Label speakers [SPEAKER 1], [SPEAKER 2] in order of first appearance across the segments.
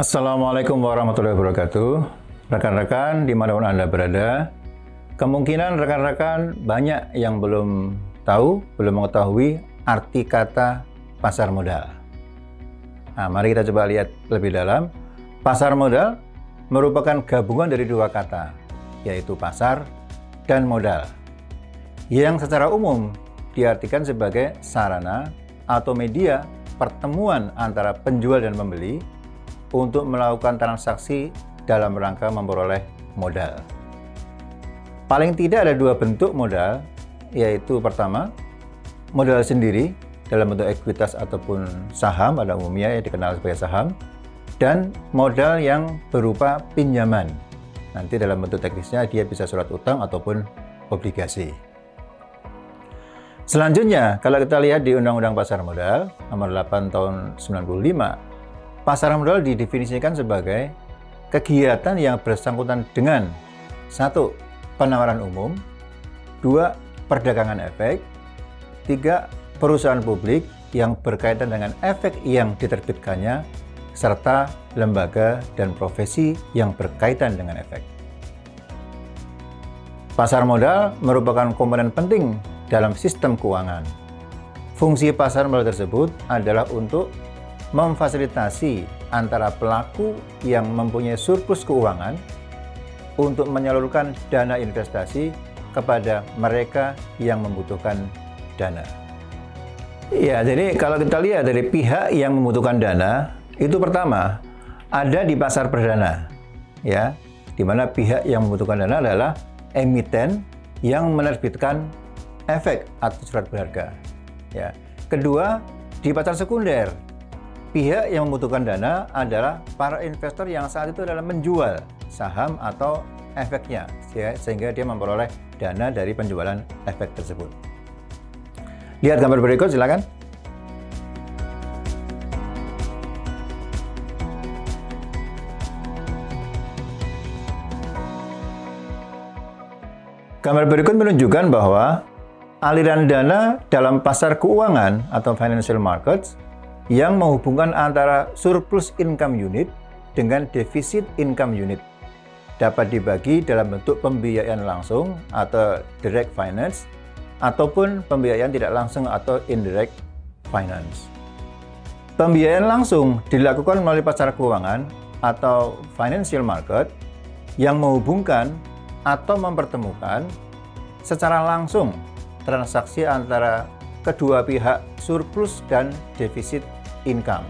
[SPEAKER 1] Assalamualaikum warahmatullahi wabarakatuh. Rekan-rekan dimanapun Anda berada, kemungkinan rekan-rekan banyak yang belum tahu, belum mengetahui arti kata pasar modal. Nah, mari kita coba lihat lebih dalam. Pasar modal merupakan gabungan dari dua kata, yaitu pasar dan modal, yang secara umum diartikan sebagai sarana atau media pertemuan antara penjual dan pembeli untuk melakukan transaksi dalam rangka memperoleh modal. Paling tidak ada dua bentuk modal, yaitu pertama, modal sendiri dalam bentuk ekuitas ataupun saham pada umumnya yang dikenal sebagai saham, dan modal yang berupa pinjaman. Nanti dalam bentuk teknisnya dia bisa surat utang ataupun obligasi. Selanjutnya, kalau kita lihat di Undang-Undang Pasar Modal Nomor 8 Tahun 95, pasar modal didefinisikan sebagai kegiatan yang bersangkutan dengan 1. Penawaran umum, 2. Perdagangan efek, 3. Perusahaan publik yang berkaitan dengan efek yang diterbitkannya, serta lembaga dan profesi yang berkaitan dengan efek. Pasar modal merupakan komponen penting dalam sistem keuangan. Fungsi pasar modal tersebut adalah untuk memfasilitasi antara pelaku yang mempunyai surplus keuangan untuk menyalurkan dana investasi kepada mereka yang membutuhkan dana. Ya, jadi kalau kita lihat dari pihak yang membutuhkan dana, itu pertama ada di pasar perdana, ya, di mana pihak yang membutuhkan dana adalah emiten yang menerbitkan efek atau surat berharga. Ya. Kedua, di pasar sekunder, pihak yang membutuhkan dana adalah para investor yang saat itu adalah menjual saham atau efeknya, sehingga dia memperoleh dana dari penjualan efek tersebut. Lihat gambar berikut, silakan. Gambar berikut menunjukkan bahwa aliran dana dalam pasar keuangan atau financial markets yang menghubungkan antara surplus income unit dengan defisit income unit dapat dibagi dalam bentuk pembiayaan langsung atau direct finance ataupun pembiayaan tidak langsung atau indirect finance. Pembiayaan langsung dilakukan melalui pasar keuangan atau financial market yang menghubungkan atau mempertemukan secara langsung transaksi antara kedua pihak surplus dan defisit income.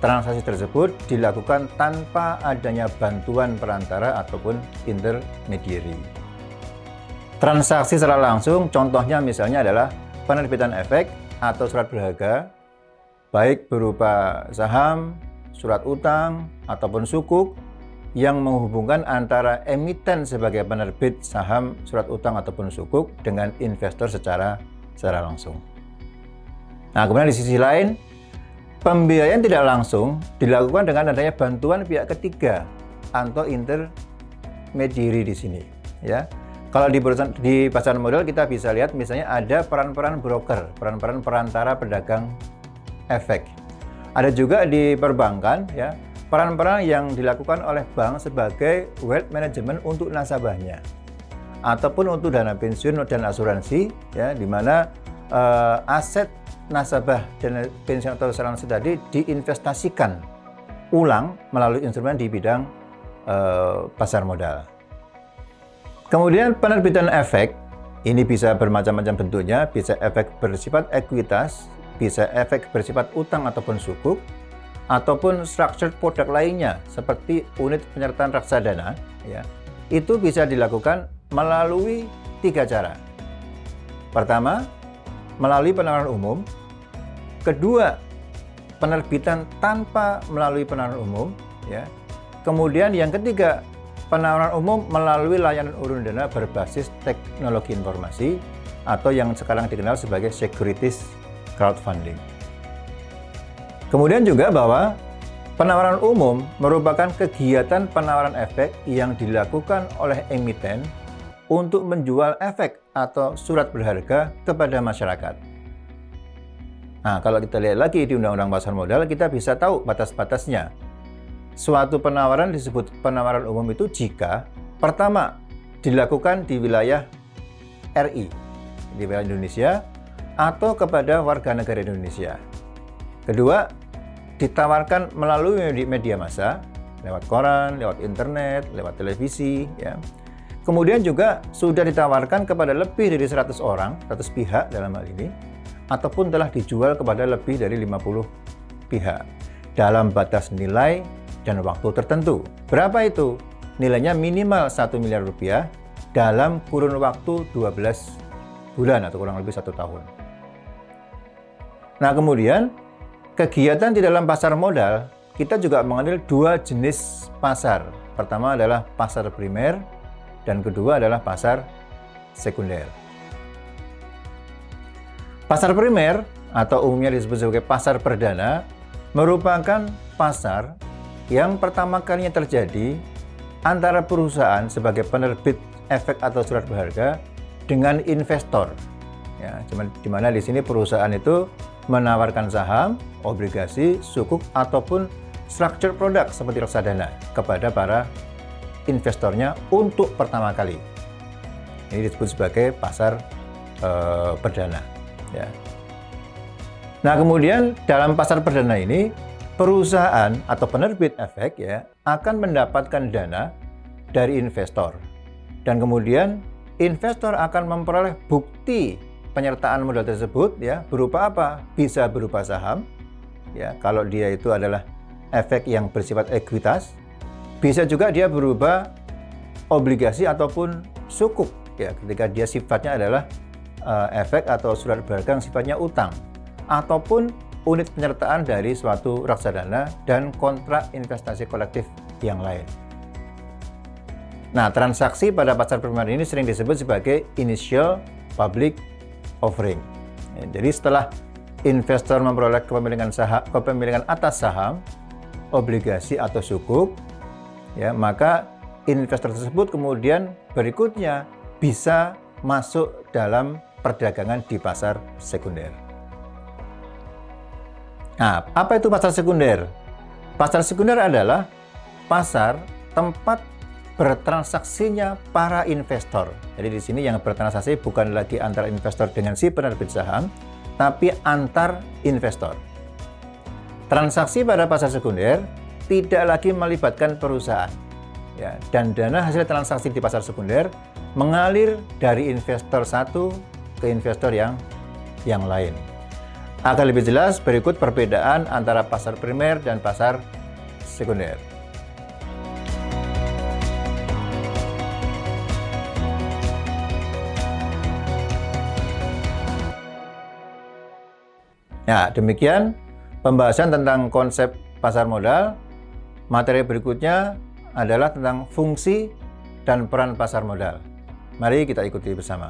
[SPEAKER 1] Transaksi tersebut dilakukan tanpa adanya bantuan perantara ataupun intermediary. Transaksi secara langsung contohnya misalnya adalah penerbitan efek atau surat berharga, baik berupa saham, surat utang, ataupun sukuk yang menghubungkan antara emiten sebagai penerbit saham, surat utang, ataupun sukuk dengan investor secara langsung. Nah, kemudian di sisi lain, pembiayaan tidak langsung dilakukan dengan adanya bantuan pihak ketiga atau intermediary di sini. Ya, kalau di pasar modal kita bisa lihat misalnya ada peran-peran broker, peran-peran perantara pedagang efek. Ada juga di perbankan, ya, peran-peran yang dilakukan oleh bank sebagai wealth management untuk nasabahnya, ataupun untuk dana pensiun dan asuransi, ya, di mana aset nasabah dan pensiun atau asuransi tadi diinvestasikan ulang melalui instrumen di bidang pasar modal. Kemudian penerbitan efek ini bisa bermacam-macam bentuknya, bisa efek bersifat ekuitas, bisa efek bersifat utang ataupun sukuk, ataupun structured product lainnya seperti unit penyertaan reksadana, ya, itu bisa dilakukan melalui 3 cara. Pertama, melalui penawaran umum. Kedua, penerbitan tanpa melalui penawaran umum, ya. Kemudian yang ketiga, penawaran umum melalui layanan urun dana berbasis teknologi informasi atau yang sekarang dikenal sebagai securities crowdfunding. Kemudian juga bahwa penawaran umum merupakan kegiatan penawaran efek yang dilakukan oleh emiten untuk menjual efek atau surat berharga kepada masyarakat. Nah, kalau kita lihat lagi di Undang-Undang Pasar Modal, kita bisa tahu batas-batasnya. suatu penawaran disebut penawaran umum itu jika pertama dilakukan di wilayah RI, di wilayah Indonesia, atau kepada warga negara Indonesia. Kedua, ditawarkan melalui media massa, lewat koran, lewat internet, lewat televisi, ya. Kemudian juga sudah ditawarkan kepada lebih dari 100 orang, 100 pihak dalam hal ini, ataupun telah dijual kepada lebih dari 50 pihak dalam batas nilai dan waktu tertentu. Berapa itu? Nilainya minimal 1 miliar rupiah dalam kurun waktu 12 bulan atau kurang lebih 1 tahun. Nah, kemudian kegiatan di dalam pasar modal, kita juga mengambil 2 jenis pasar. Pertama adalah pasar primer dan kedua adalah pasar sekunder. Pasar primer atau umumnya disebut sebagai pasar perdana merupakan pasar yang pertama kalinya terjadi antara perusahaan sebagai penerbit efek atau surat berharga dengan investor. Ya, di mana di sini perusahaan itu menawarkan saham, obligasi, sukuk ataupun structured product seperti reksadana kepada para investornya untuk pertama kali. Ini disebut sebagai pasar perdana. Ya. Nah, kemudian dalam pasar perdana ini perusahaan atau penerbit efek ya akan mendapatkan dana dari investor dan kemudian investor akan memperoleh bukti penyertaan modal tersebut ya berupa apa? Bisa berupa saham ya kalau dia itu adalah efek yang bersifat ekuitas. Bisa juga dia berubah obligasi ataupun sukuk ya ketika dia sifatnya adalah efek atau surat berharga yang sifatnya utang ataupun unit penyertaan dari suatu reksadana dan kontrak investasi kolektif yang lain. Nah, transaksi pada pasar primer ini sering disebut sebagai initial public offering. Ya, jadi setelah investor memperoleh kepemilikan atas saham, obligasi atau sukuk, ya, maka investor tersebut kemudian berikutnya bisa masuk dalam perdagangan di pasar sekunder. Nah, apa itu pasar sekunder? Pasar sekunder adalah pasar tempat bertransaksinya para investor. Jadi di sini yang bertransaksi bukan lagi antara investor dengan si penerbit saham, tapi antar investor. Transaksi pada pasar sekunder tidak lagi melibatkan perusahaan. Ya, dan dana hasil transaksi di pasar sekunder mengalir dari investor satu ke investor yang lain. Akan lebih jelas berikut perbedaan antara pasar primer dan pasar sekunder. Ya, demikian pembahasan tentang konsep pasar modal. Materi berikutnya adalah tentang fungsi dan peran pasar modal. Mari kita ikuti bersama.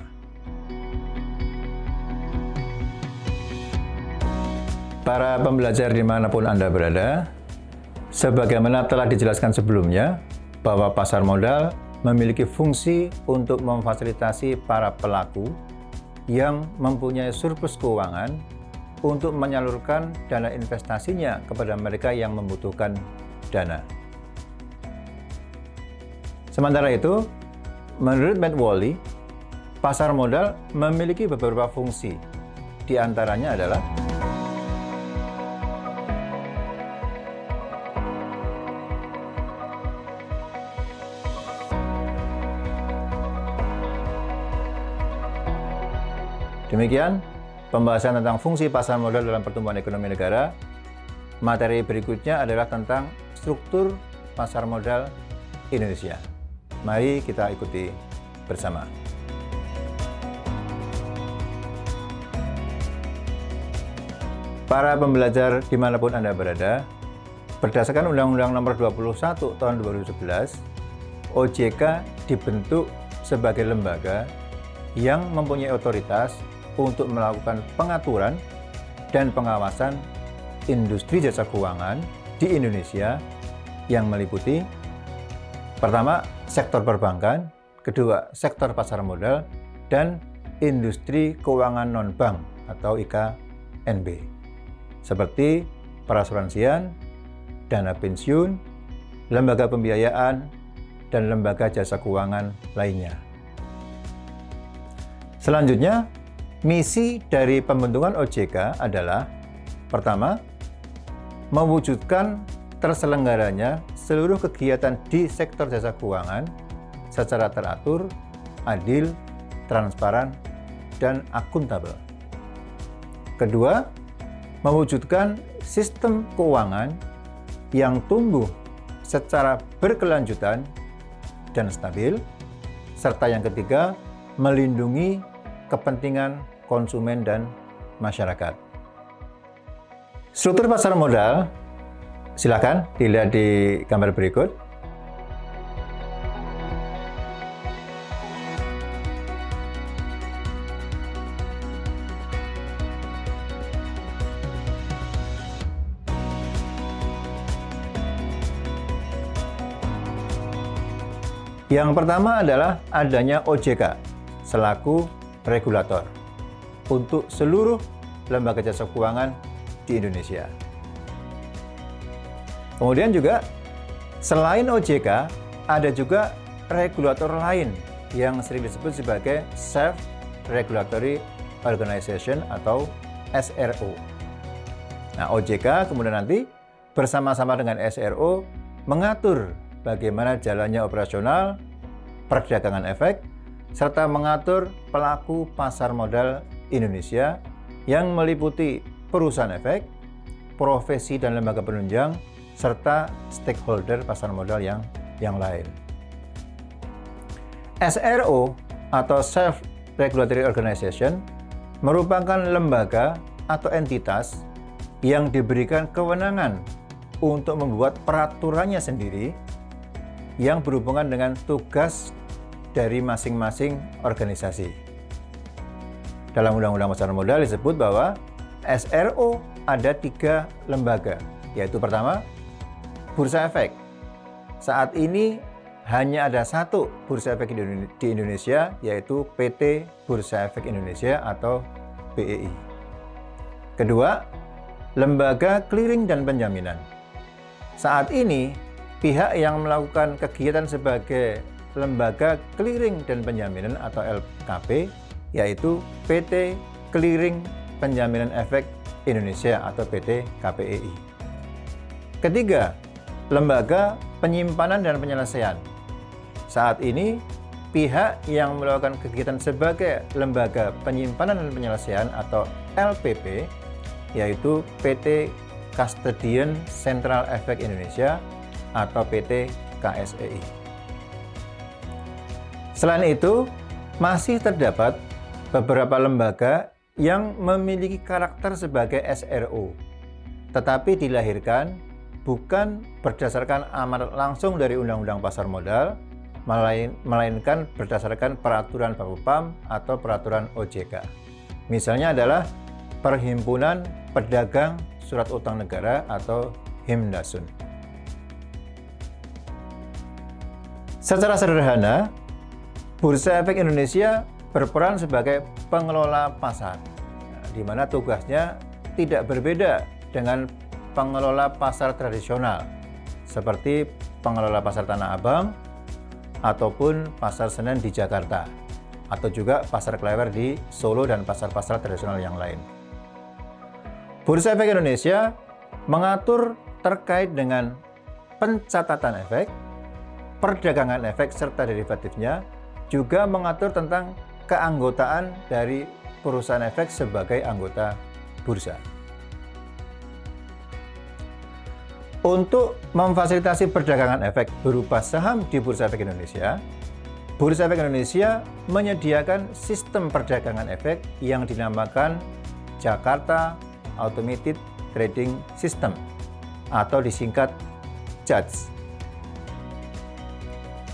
[SPEAKER 1] Para pembelajar dimanapun Anda berada, sebagaimana telah dijelaskan sebelumnya, bahwa pasar modal memiliki fungsi untuk memfasilitasi para pelaku yang mempunyai surplus keuangan untuk menyalurkan dana investasinya kepada mereka yang membutuhkan dana. Sementara itu, menurut Matt Wally, pasar modal memiliki beberapa fungsi. Di antaranya adalah demikian pembahasan tentang fungsi pasar modal dalam pertumbuhan ekonomi negara. Materi berikutnya adalah tentang struktur pasar modal Indonesia. Mari kita ikuti bersama. Para pembelajar dimanapun Anda berada, berdasarkan Undang-Undang Nomor 21 Tahun 2011, OJK dibentuk sebagai lembaga yang mempunyai otoritas untuk melakukan pengaturan dan pengawasan industri jasa keuangan di Indonesia yang meliputi pertama, sektor perbankan, kedua, sektor pasar modal, dan industri keuangan non-bank atau IKNB seperti perasuransian, dana pensiun, lembaga pembiayaan, dan lembaga jasa keuangan lainnya. Selanjutnya, misi dari pembentukan OJK adalah pertama, mewujudkan terselenggaranya seluruh kegiatan di sektor jasa keuangan secara teratur, adil, transparan, dan akuntabel. Kedua, mewujudkan sistem keuangan yang tumbuh secara berkelanjutan dan stabil, serta yang ketiga, melindungi kepentingan konsumen dan masyarakat. Struktur pasar modal, silakan dilihat di gambar berikut. Yang pertama adalah adanya OJK selaku regulator untuk seluruh lembaga jasa keuangan di Indonesia. Kemudian juga selain OJK ada juga regulator lain yang sering disebut sebagai Self-Regulatory Organization atau SRO. Nah, OJK kemudian nanti bersama-sama dengan SRO mengatur bagaimana jalannya operasional perdagangan efek, serta mengatur pelaku pasar modal Indonesia yang meliputi perusahaan efek, profesi dan lembaga penunjang, serta stakeholder pasar modal yang lain. SRO atau Self-Regulatory Organization merupakan lembaga atau entitas yang diberikan kewenangan untuk membuat peraturannya sendiri yang berhubungan dengan tugas dari masing-masing organisasi. Dalam Undang-Undang Pasar Modal disebut bahwa SRO ada 3 lembaga, yaitu pertama, Bursa Efek. Saat ini hanya ada 1 Bursa Efek di Indonesia, yaitu PT Bursa Efek Indonesia atau BEI. Kedua, Lembaga Clearing dan Penjaminan. Saat ini, pihak yang melakukan kegiatan sebagai Lembaga Clearing dan Penjaminan atau LKP yaitu PT Clearing Penjaminan Efek Indonesia atau PT KPEI. Ketiga, Lembaga Penyimpanan dan Penyelesaian. Saat ini, pihak yang melakukan kegiatan sebagai Lembaga Penyimpanan dan Penyelesaian atau LPP yaitu PT Custodian Central Efek Indonesia atau PT KSEI. Selain itu, masih terdapat beberapa lembaga yang memiliki karakter sebagai SRO, tetapi dilahirkan bukan berdasarkan amanat langsung dari Undang-Undang Pasar Modal, melainkan berdasarkan peraturan Bapepam atau peraturan OJK. Misalnya adalah Perhimpunan Pedagang Surat Utang Negara atau Himdasun. Secara sederhana, Bursa Efek Indonesia berperan sebagai pengelola pasar, di mana tugasnya tidak berbeda dengan pengelola pasar tradisional, seperti pengelola pasar Tanah Abang, ataupun pasar Senen di Jakarta, atau juga pasar Klewer di Solo dan pasar-pasar tradisional yang lain. Bursa Efek Indonesia mengatur terkait dengan pencatatan efek, perdagangan efek serta derivatifnya, juga mengatur tentang keanggotaan dari perusahaan efek sebagai anggota bursa. Untuk memfasilitasi perdagangan efek berupa saham di Bursa Efek Indonesia, Bursa Efek Indonesia menyediakan sistem perdagangan efek yang dinamakan Jakarta Automated Trading System atau disingkat JATS.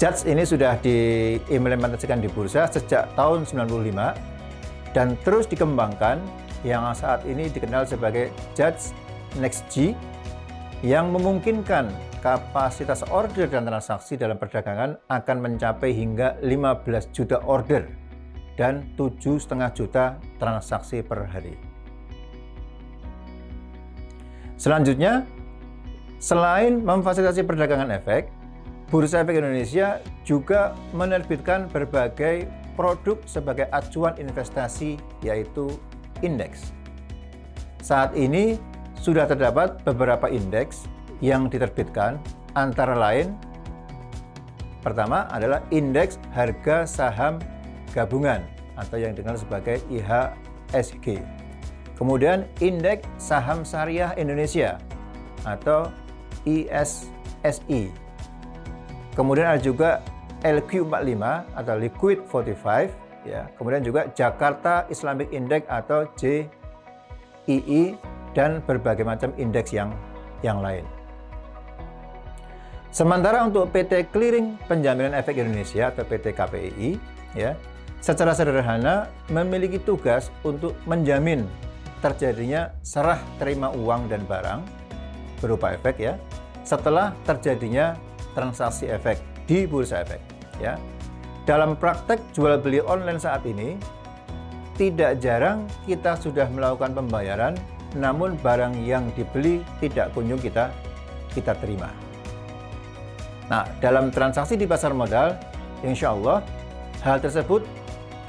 [SPEAKER 1] JATS ini sudah diimplementasikan di bursa sejak tahun 1995 dan terus dikembangkan yang saat ini dikenal sebagai JATS Next G yang memungkinkan kapasitas order dan transaksi dalam perdagangan akan mencapai hingga 15 juta order dan 7,5 juta transaksi per hari. Selanjutnya, Selain memfasilitasi perdagangan efek, Bursa Efek Indonesia juga menerbitkan berbagai produk sebagai acuan investasi, yaitu indeks. Saat ini sudah terdapat beberapa indeks yang diterbitkan, antara lain pertama adalah indeks harga saham gabungan atau yang dikenal sebagai IHSG. Kemudian indeks saham syariah Indonesia atau ISSI. Kemudian ada juga LQ45 atau Liquid 45 ya. Kemudian juga Jakarta Islamic Index atau JII dan berbagai macam indeks yang lain. Sementara untuk PT Clearing Penjaminan Efek Indonesia atau PT KPII ya, secara sederhana memiliki tugas untuk menjamin terjadinya serah terima uang dan barang berupa efek ya, setelah terjadinya transaksi efek di bursa efek ya. Dalam praktek jual beli online saat ini tidak jarang kita sudah melakukan pembayaran, namun barang yang dibeli tidak kunjung kita terima. Nah, dalam transaksi di pasar modal, insya Allah hal tersebut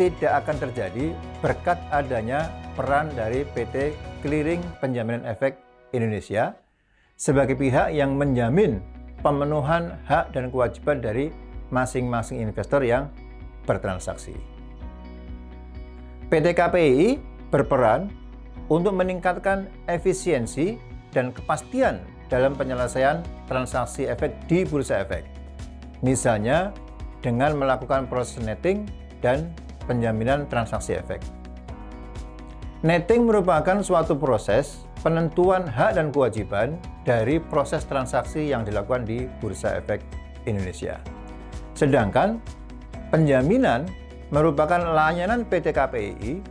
[SPEAKER 1] tidak akan terjadi berkat adanya peran dari PT Clearing Penjaminan Efek Indonesia sebagai pihak yang menjamin pemenuhan hak dan kewajiban dari masing-masing investor yang bertransaksi. PT KPII berperan untuk meningkatkan efisiensi dan kepastian dalam penyelesaian transaksi efek di bursa efek. Misalnya dengan melakukan proses netting dan penjaminan transaksi efek. Netting merupakan suatu proses penentuan hak dan kewajiban dari proses transaksi yang dilakukan di Bursa Efek Indonesia. Sedangkan penjaminan merupakan layanan PT KPII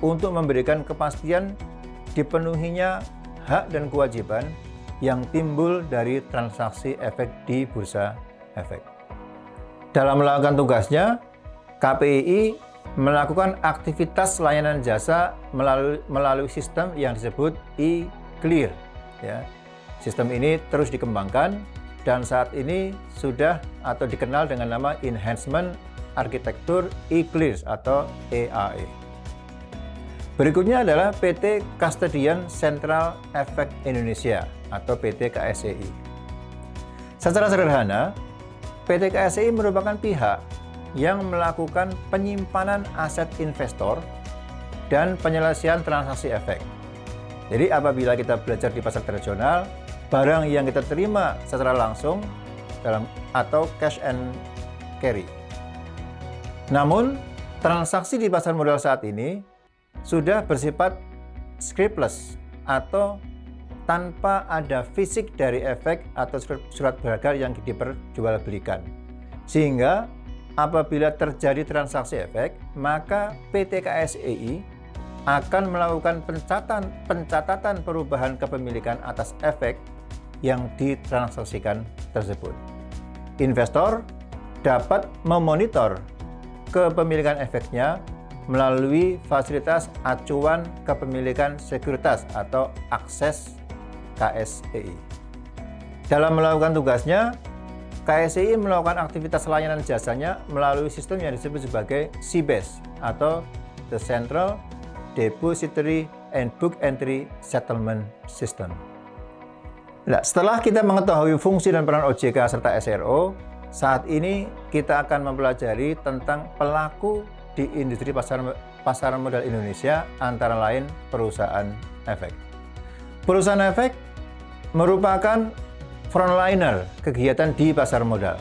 [SPEAKER 1] untuk memberikan kepastian dipenuhinya hak dan kewajiban yang timbul dari transaksi efek di Bursa Efek. Dalam melakukan tugasnya, KPII melakukan aktivitas layanan jasa melalui sistem yang disebut e-clear ya. Sistem ini terus dikembangkan dan saat ini sudah atau dikenal dengan nama Enhancement Arsitektur e-clear atau EAE. Berikutnya adalah PT Custodian Central Efek Indonesia atau PT KSCI. Secara sederhana, PT KSCI merupakan pihak yang melakukan penyimpanan aset investor dan penyelesaian transaksi efek. Jadi apabila kita belajar di pasar tradisional, barang yang kita terima secara langsung atau cash and carry. Namun, transaksi di pasar modal saat ini sudah bersifat scriptless atau tanpa ada fisik dari efek atau surat berharga yang diperjualbelikan. Sehingga apabila terjadi transaksi efek, maka PT KSCI akan melakukan pencatatan perubahan kepemilikan atas efek yang ditransaksikan tersebut. Investor dapat memonitor kepemilikan efeknya melalui fasilitas acuan kepemilikan sekuritas atau akses KSCI. Dalam melakukan tugasnya, KSCI melakukan aktivitas layanan jasanya melalui sistem yang disebut sebagai CBES atau The Central Depository and Book Entry Settlement System. Nah, setelah kita mengetahui fungsi dan peran OJK serta SRO, saat ini kita akan mempelajari tentang pelaku di industri pasar modal Indonesia, antara lain perusahaan efek. Perusahaan efek merupakan frontliner kegiatan di pasar modal.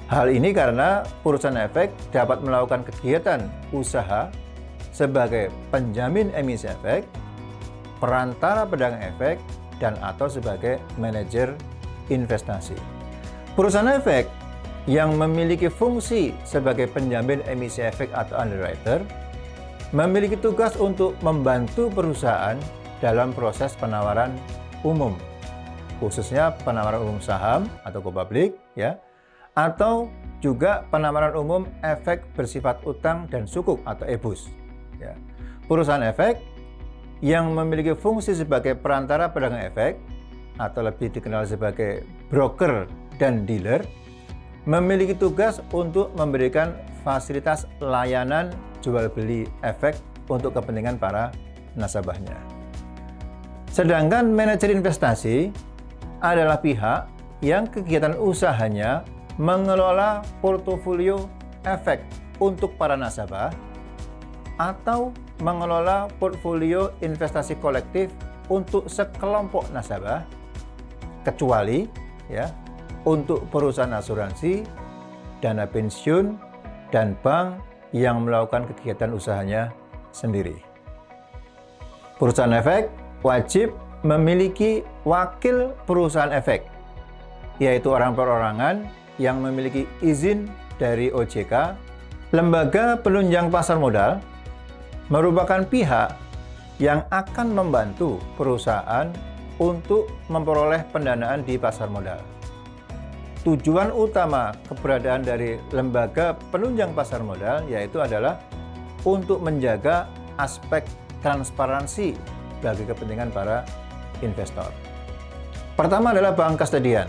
[SPEAKER 1] Hal ini karena perusahaan efek dapat melakukan kegiatan usaha sebagai penjamin emisi efek, perantara pedagang efek, dan atau sebagai manajer investasi. Perusahaan efek yang memiliki fungsi sebagai penjamin emisi efek atau underwriter memiliki tugas untuk membantu perusahaan dalam proses penawaran umum, khususnya penawaran umum saham atau go public ya, atau juga penawaran umum efek bersifat utang dan sukuk atau EBUS ya. Perusahaan efek yang memiliki fungsi sebagai perantara pedagang efek atau lebih dikenal sebagai broker dan dealer, memiliki tugas untuk memberikan fasilitas layanan jual beli efek untuk kepentingan para nasabahnya. Sedangkan manajer investasi adalah pihak yang kegiatan usahanya mengelola portofolio efek untuk para nasabah atau mengelola portfolio investasi kolektif untuk sekelompok nasabah, kecuali untuk perusahaan asuransi, dana pensiun, dan bank yang melakukan kegiatan usahanya sendiri. Perusahaan efek wajib memiliki wakil perusahaan efek, yaitu orang perorangan yang memiliki izin dari OJK. Lembaga penunjang pasar modal merupakan pihak yang akan membantu perusahaan untuk memperoleh pendanaan di pasar modal. Tujuan utama keberadaan dari lembaga penunjang pasar modal yaitu adalah untuk menjaga aspek transparansi bagi kepentingan para investor. Pertama adalah bank kastodian.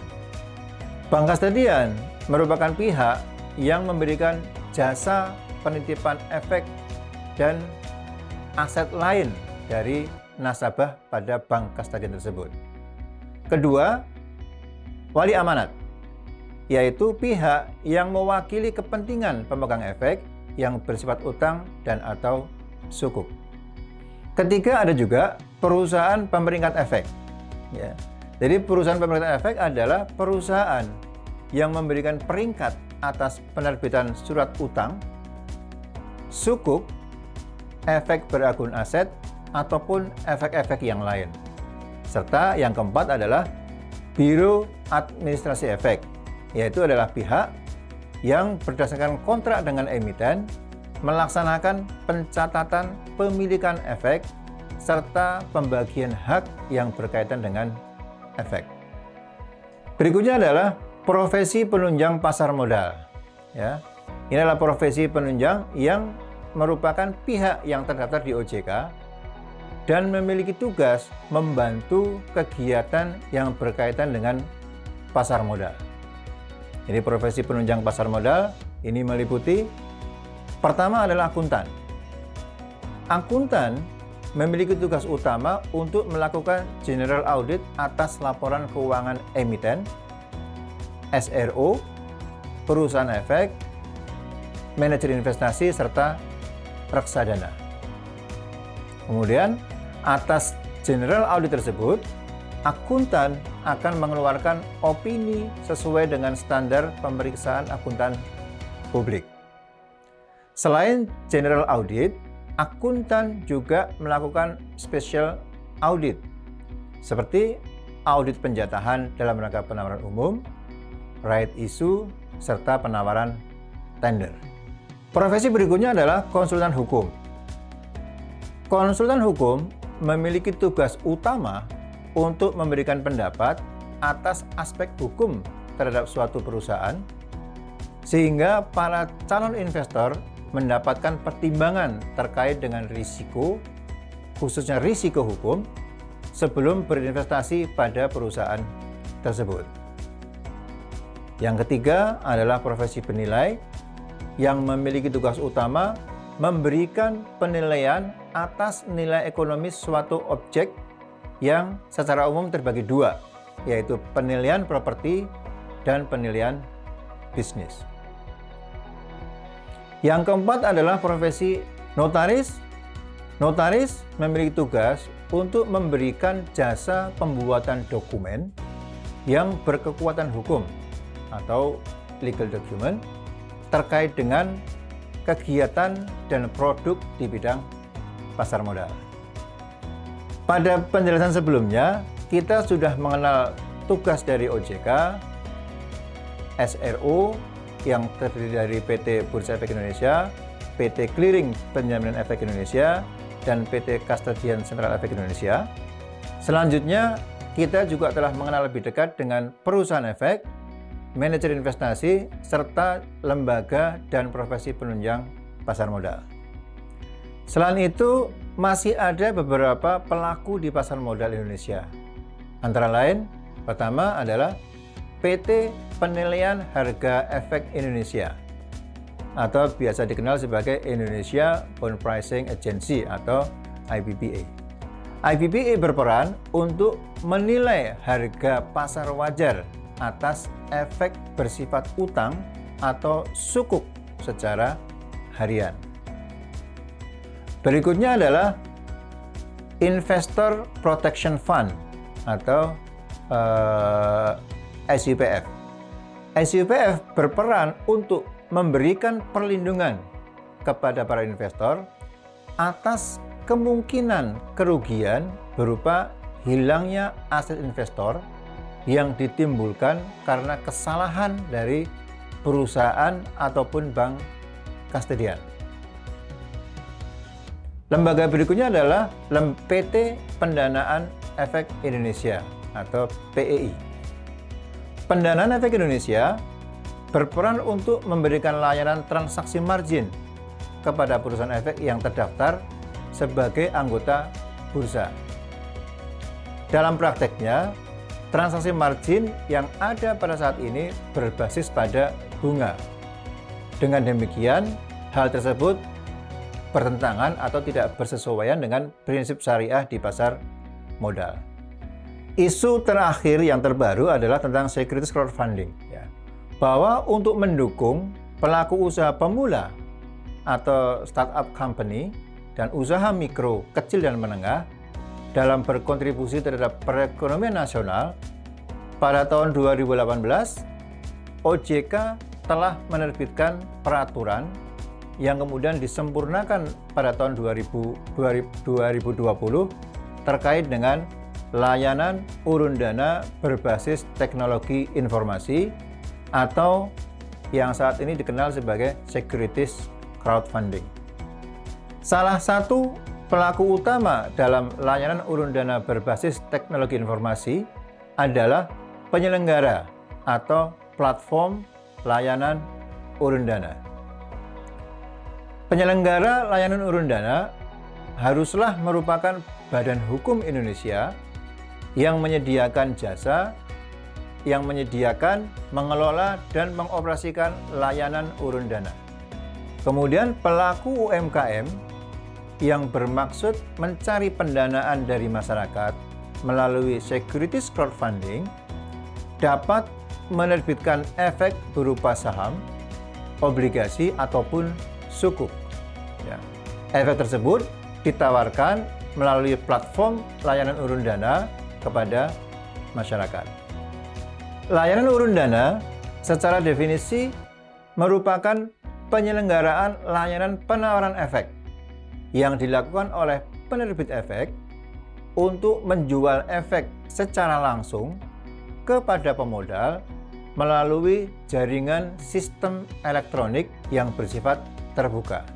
[SPEAKER 1] Bank kastodian merupakan pihak yang memberikan jasa penitipan efek dan aset lain dari nasabah pada bank kastodian tersebut. Kedua, wali amanat, yaitu pihak yang mewakili kepentingan pemegang efek yang bersifat utang dan atau sukuk. Ketiga, ada juga perusahaan pemeringkat efek. Jadi perusahaan pemeringkat efek adalah perusahaan yang memberikan peringkat atas penerbitan surat utang, sukuk, efek beragun aset, ataupun efek-efek yang lain. Serta yang keempat adalah Biro Administrasi Efek, yaitu adalah pihak yang berdasarkan kontrak dengan emiten melaksanakan pencatatan pemilikan efek serta pembagian hak yang berkaitan dengan efek. Berikutnya adalah profesi penunjang pasar modal. Ini adalah profesi penunjang yang merupakan pihak yang terdaftar di OJK dan memiliki tugas membantu kegiatan yang berkaitan dengan pasar modal. Jadi profesi penunjang pasar modal ini meliputi pertama adalah akuntan. Akuntan memiliki tugas utama untuk melakukan general audit atas laporan keuangan emiten, SRO, perusahaan efek, manajer investasi, serta reksadana. Kemudian, atas general audit tersebut, akuntan akan mengeluarkan opini sesuai dengan standar pemeriksaan akuntan publik. Selain general audit, akuntan juga melakukan special audit, seperti audit penjatahan dalam rangka penawaran umum, right issue, serta penawaran tender. Profesi berikutnya adalah konsultan hukum. Konsultan hukum memiliki tugas utama untuk memberikan pendapat atas aspek hukum terhadap suatu perusahaan, sehingga para calon investor mendapatkan pertimbangan terkait dengan risiko, khususnya risiko hukum, sebelum berinvestasi pada perusahaan tersebut. Yang ketiga adalah profesi penilai yang memiliki tugas utama memberikan penilaian atas nilai ekonomis suatu objek yang secara umum terbagi dua, yaitu penilaian properti dan penilaian bisnis. Yang keempat adalah profesi notaris. Notaris memiliki tugas untuk memberikan jasa pembuatan dokumen yang berkekuatan hukum atau legal document terkait dengan kegiatan dan produk di bidang pasar modal. Pada penjelasan sebelumnya, kita sudah mengenal tugas dari OJK, SRO yang terdiri dari PT Bursa Efek Indonesia, PT Clearing Penjaminan Efek Indonesia, dan PT Kastodian Sentral Efek Indonesia. Selanjutnya, kita juga telah mengenal lebih dekat dengan perusahaan efek, manajer investasi, serta lembaga dan profesi penunjang pasar modal. Selain itu, masih ada beberapa pelaku di pasar modal Indonesia. Antara lain, Pertama adalah PT Penilaian Harga Efek Indonesia atau biasa dikenal sebagai Indonesia Bond Pricing Agency atau IBPA. IBPA berperan untuk menilai harga pasar wajar atas efek bersifat utang atau sukuk secara harian. Berikutnya adalah Investor Protection Fund atau SUPF. SUPF berperan untuk memberikan perlindungan kepada para investor atas kemungkinan kerugian berupa hilangnya aset investor yang ditimbulkan karena kesalahan dari perusahaan ataupun bank kustodian. Lembaga berikutnya adalah PT Pendanaan Efek Indonesia atau PEI. Pendanaan Efek Indonesia berperan untuk memberikan layanan transaksi margin kepada perusahaan efek yang terdaftar sebagai anggota bursa. Dalam prakteknya, transaksi margin yang ada pada saat ini berbasis pada bunga. Dengan demikian, hal tersebut bertentangan atau tidak bersesuaian dengan prinsip syariah di pasar modal. Isu terakhir yang terbaru adalah tentang securities crowdfunding, bahwa untuk mendukung pelaku usaha pemula atau startup company dan usaha mikro, kecil dan menengah dalam berkontribusi terhadap perekonomian nasional, pada tahun 2018 OJK telah menerbitkan peraturan yang kemudian disempurnakan pada tahun 2020 terkait dengan layanan urun dana berbasis teknologi informasi atau yang saat ini dikenal sebagai securities crowdfunding. Salah satu pelaku utama dalam layanan urun dana berbasis teknologi informasi adalah penyelenggara atau platform layanan urun dana. Penyelenggara layanan urun dana haruslah merupakan badan hukum Indonesia yang menyediakan jasa, yang menyediakan, mengelola, dan mengoperasikan layanan urun dana. Kemudian pelaku UMKM yang bermaksud mencari pendanaan dari masyarakat melalui securities crowdfunding dapat menerbitkan efek berupa saham, obligasi, ataupun sukuk. Efek tersebut ditawarkan melalui platform layanan urun dana kepada masyarakat. Layanan urun dana secara definisi merupakan penyelenggaraan layanan penawaran efek yang dilakukan oleh penerbit efek untuk menjual efek secara langsung kepada pemodal melalui jaringan sistem elektronik yang bersifat terbuka.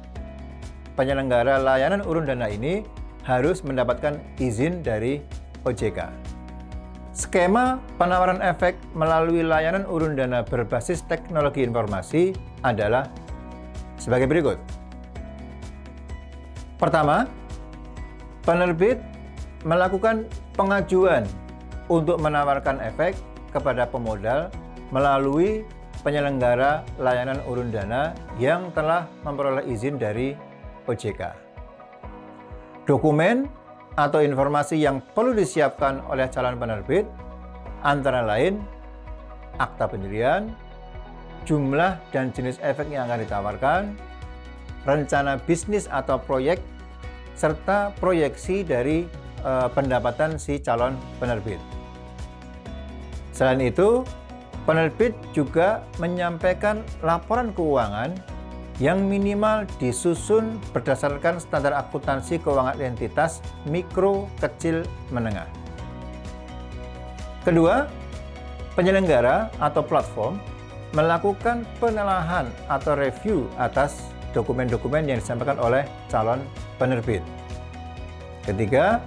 [SPEAKER 1] Penyelenggara layanan urun dana ini harus mendapatkan izin dari OJK. Skema penawaran efek melalui layanan urun dana berbasis teknologi informasi adalah sebagai berikut. Pertama, penerbit melakukan pengajuan untuk menawarkan efek kepada pemodal melalui penyelenggara layanan urun dana yang telah memperoleh izin dari OJK. Dokumen atau informasi yang perlu disiapkan oleh calon penerbit antara lain akta pendirian, jumlah dan jenis efek yang akan ditawarkan, rencana bisnis atau proyek, serta proyeksi dari pendapatan si calon penerbit. Selain itu, penerbit juga menyampaikan laporan keuangan yang minimal disusun berdasarkan standar akuntansi keuangan entitas mikro, kecil, menengah. Kedua, penyelenggara atau platform melakukan penelaahan atau review atas dokumen-dokumen yang disampaikan oleh calon penerbit. Ketiga,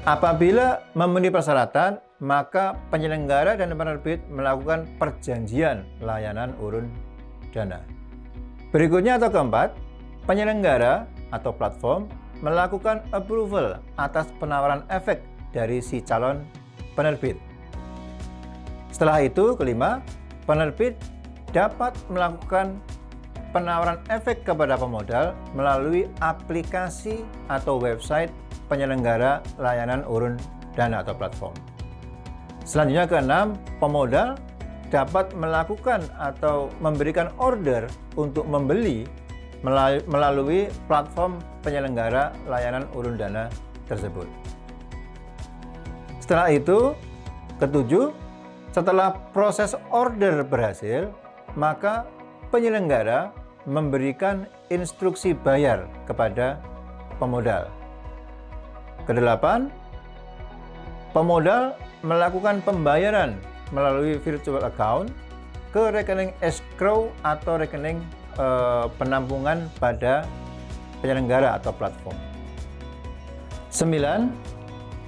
[SPEAKER 1] apabila memenuhi persyaratan, maka penyelenggara dan penerbit melakukan perjanjian layanan urun dana. Berikutnya atau keempat, penyelenggara atau platform melakukan approval atas penawaran efek dari si calon penerbit. Setelah itu, kelima, penerbit dapat melakukan penawaran efek kepada pemodal melalui aplikasi atau website penyelenggara layanan urun dana atau platform. Selanjutnya keenam, pemodal dapat melakukan atau memberikan order untuk membeli melalui platform penyelenggara layanan urun dana tersebut. Setelah itu, ketujuh, setelah proses order berhasil, maka penyelenggara memberikan instruksi bayar kepada pemodal. Kedelapan, pemodal melakukan pembayaran melalui virtual account ke rekening escrow atau rekening penampungan pada penyelenggara atau platform. 9.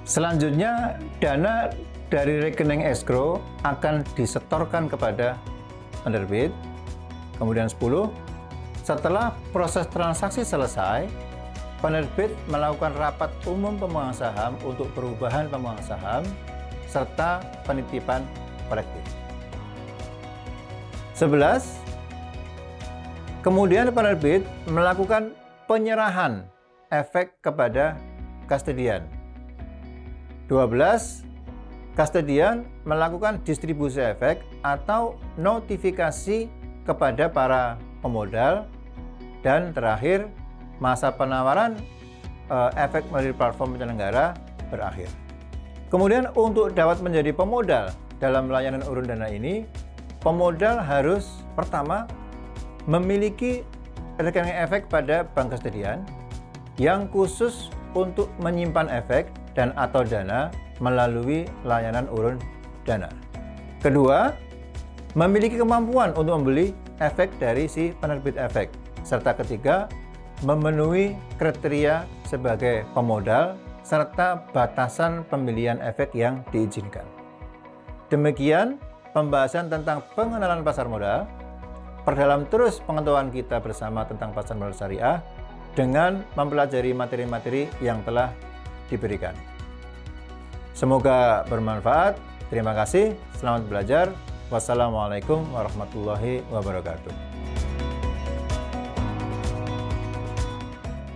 [SPEAKER 1] Selanjutnya, dana dari rekening escrow akan disetorkan kepada penerbit. Kemudian 10. Setelah proses transaksi selesai, penerbit melakukan rapat umum pemegang saham untuk perubahan pemegang saham serta penitipan kolektif. 11. Kemudian penerbit melakukan penyerahan efek kepada kustodian. 12. Kustodian melakukan distribusi efek atau notifikasi kepada para pemodal. Dan terakhir, masa penawaran efek melalui platform penyelenggara berakhir. Kemudian untuk dapat menjadi pemodal dalam layanan urun dana ini, pemodal harus pertama memiliki rekening efek pada bank kustodian yang khusus untuk menyimpan efek dan atau dana melalui layanan urun dana. Kedua, memiliki kemampuan untuk membeli efek dari si penerbit efek. Serta ketiga, memenuhi kriteria sebagai pemodal serta batasan pembelian efek yang diizinkan. Demikian pembahasan tentang pengenalan pasar modal. Perdalam terus pengetahuan kita bersama tentang pasar modal syariah dengan mempelajari materi-materi yang telah diberikan. Semoga bermanfaat. Terima kasih. Selamat belajar. Wassalamualaikum warahmatullahi wabarakatuh.